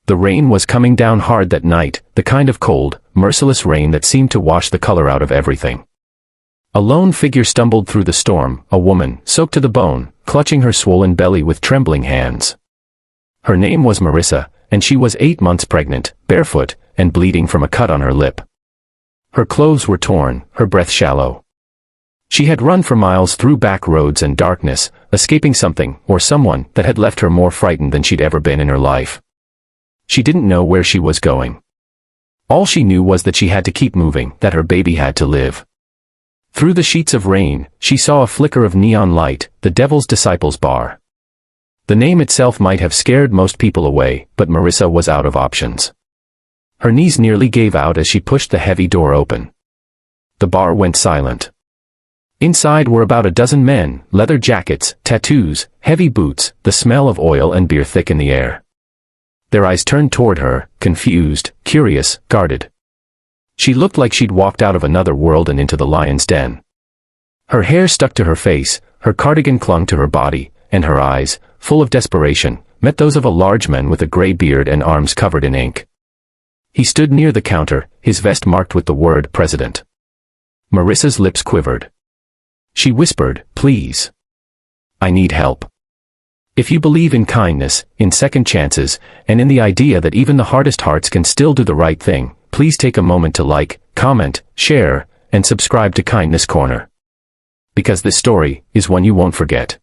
The rain was coming down hard that night, the kind of cold, merciless rain that seemed to wash the color out of everything. A lone figure stumbled through the storm, a woman, soaked to the bone, clutching her swollen belly with trembling hands. Her name was Marissa, and she was 8 months pregnant, barefoot, and bleeding from a cut on her lip. Her clothes were torn, her breath shallow. She had run for miles through back roads and darkness, escaping something, or someone, that had left her more frightened than she'd ever been in her life. She didn't know where she was going. All she knew was that she had to keep moving, that her baby had to live. Through the sheets of rain, she saw a flicker of neon light, the Devil's Disciples Bar. The name itself might have scared most people away, but Marissa was out of options. Her knees nearly gave out as she pushed the heavy door open. The bar went silent. Inside were about a dozen men, leather jackets, tattoos, heavy boots, the smell of oil and beer thick in the air. Their eyes turned toward her, confused, curious, guarded. She looked like she'd walked out of another world and into the lion's den. Her hair stuck to her face, her cardigan clung to her body, and her eyes, full of desperation, met those of a large man with a gray beard and arms covered in ink. He stood near the counter, his vest marked with the word President. Marissa's lips quivered. She whispered, "Please. I need help. If you believe in kindness, in second chances, and in the idea that even the hardest hearts can still do the right thing, please take a moment to like, comment, share, and subscribe to Kindness Corner. Because this story is one you won't forget."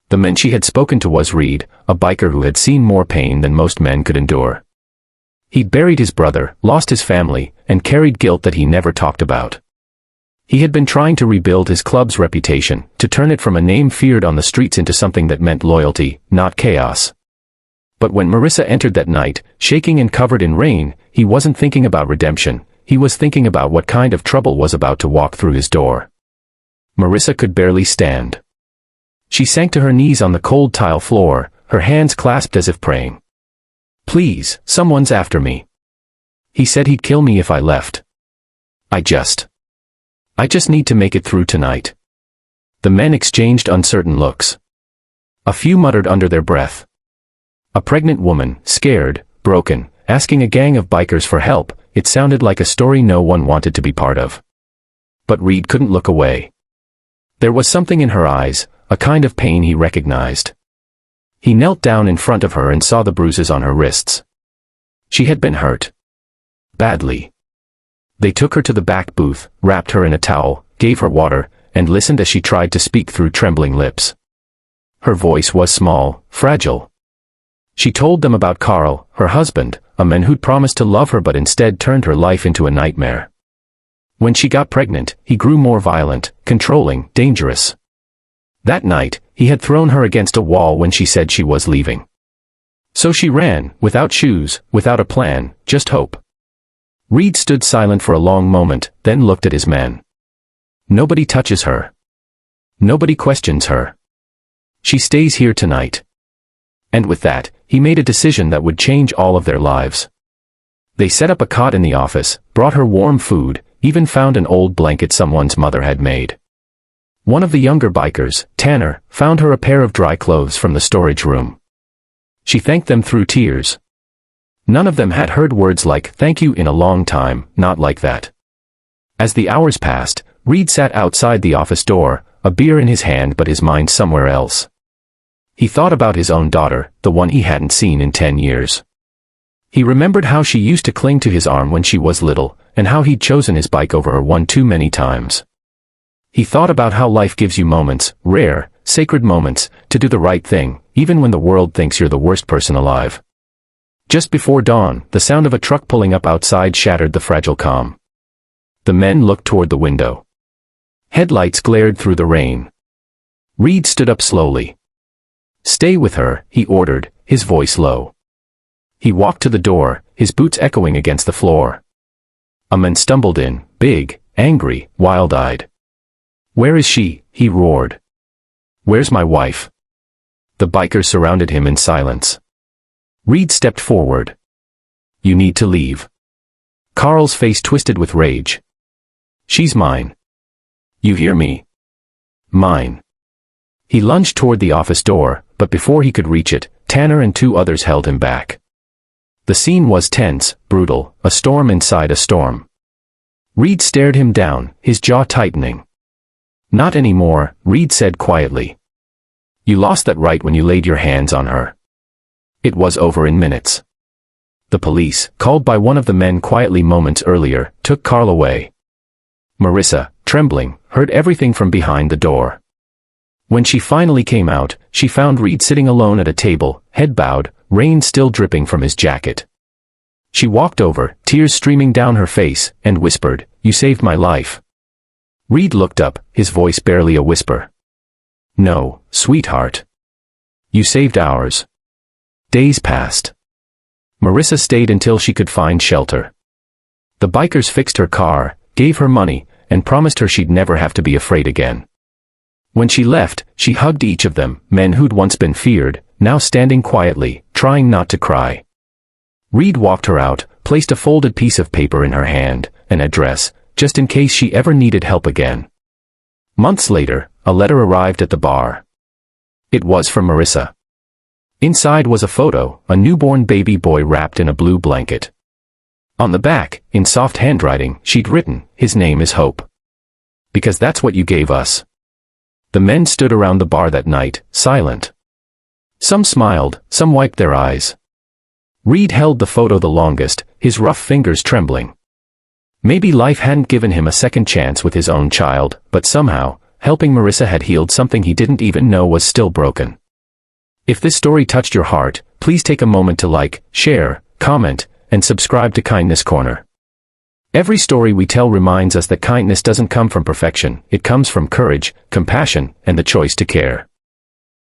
The man she had spoken to was Reed, a biker who had seen more pain than most men could endure. He'd buried his brother, lost his family, and carried guilt that he never talked about. He had been trying to rebuild his club's reputation, to turn it from a name feared on the streets into something that meant loyalty, not chaos. But when Marissa entered that night, shaking and covered in rain, he wasn't thinking about redemption, he was thinking about what kind of trouble was about to walk through his door. Marissa could barely stand. She sank to her knees on the cold tile floor, her hands clasped as if praying. "Please, someone's after me. He said he'd kill me if I left. I just need to make it through tonight." The men exchanged uncertain looks. A few muttered under their breath. A pregnant woman, scared, broken, asking a gang of bikers for help, it sounded like a story no one wanted to be part of. But Reed couldn't look away. There was something in her eyes, a kind of pain he recognized. He knelt down in front of her and saw the bruises on her wrists. She had been hurt. Badly. They took her to the back booth, wrapped her in a towel, gave her water, and listened as she tried to speak through trembling lips. Her voice was small, fragile. She told them about Carl, her husband, a man who'd promised to love her but instead turned her life into a nightmare. When she got pregnant, he grew more violent, controlling, dangerous. That night, he had thrown her against a wall when she said she was leaving. So she ran, without shoes, without a plan, just hope. Reed stood silent for a long moment, then looked at his men. Nobody touches her. Nobody questions her. She stays here tonight. And with that, he made a decision that would change all of their lives. They set up a cot in the office, brought her warm food, even found an old blanket someone's mother had made. One of the younger bikers, Tanner, found her a pair of dry clothes from the storage room. She thanked them through tears. None of them had heard words like "thank you" in a long time, not like that. As the hours passed, Reed sat outside the office door, a beer in his hand but his mind somewhere else. He thought about his own daughter, the one he hadn't seen in 10 years. He remembered how she used to cling to his arm when she was little, and how he'd chosen his bike over her one too many times. He thought about how life gives you moments, rare, sacred moments, to do the right thing, even when the world thinks you're the worst person alive. Just before dawn, the sound of a truck pulling up outside shattered the fragile calm. The men looked toward the window. Headlights glared through the rain. Reed stood up slowly. "Stay with her," he ordered, his voice low. He walked to the door, his boots echoing against the floor. A man stumbled in, big, angry, wild-eyed. "Where is she?" he roared. "Where's my wife?" The bikers surrounded him in silence. Reed stepped forward. "You need to leave." Carl's face twisted with rage. "She's mine. You hear me? Mine." He lunged toward the office door, but before he could reach it, Tanner and 2 others held him back. The scene was tense, brutal, a storm inside a storm. Reed stared him down, his jaw tightening. "Not anymore," Reed said quietly. "You lost that right when you laid your hands on her." It was over in minutes. The police, called by one of the men quietly moments earlier, took Carl away. Marissa, trembling, heard everything from behind the door. When she finally came out, she found Reed sitting alone at a table, head bowed, rain still dripping from his jacket. She walked over, tears streaming down her face, and whispered, "You saved my life." Reed looked up, his voice barely a whisper. "No, sweetheart. You saved ours." Days passed. Marissa stayed until she could find shelter. The bikers fixed her car, gave her money, and promised her she'd never have to be afraid again. When she left, she hugged each of them, men who'd once been feared, now standing quietly, trying not to cry. Reed walked her out, placed a folded piece of paper in her hand, an address, just in case she ever needed help again. Months later, a letter arrived at the bar. It was from Marissa. Inside was a photo, a newborn baby boy wrapped in a blue blanket. On the back, in soft handwriting, she'd written, "His name is Hope. Because that's what you gave us." The men stood around the bar that night, silent. Some smiled, some wiped their eyes. Reed held the photo the longest, his rough fingers trembling. Maybe life hadn't given him a second chance with his own child, but somehow, helping Marissa had healed something he didn't even know was still broken. If this story touched your heart, please take a moment to like, share, comment, and subscribe to Kindness Corner. Every story we tell reminds us that kindness doesn't come from perfection, it comes from courage, compassion, and the choice to care.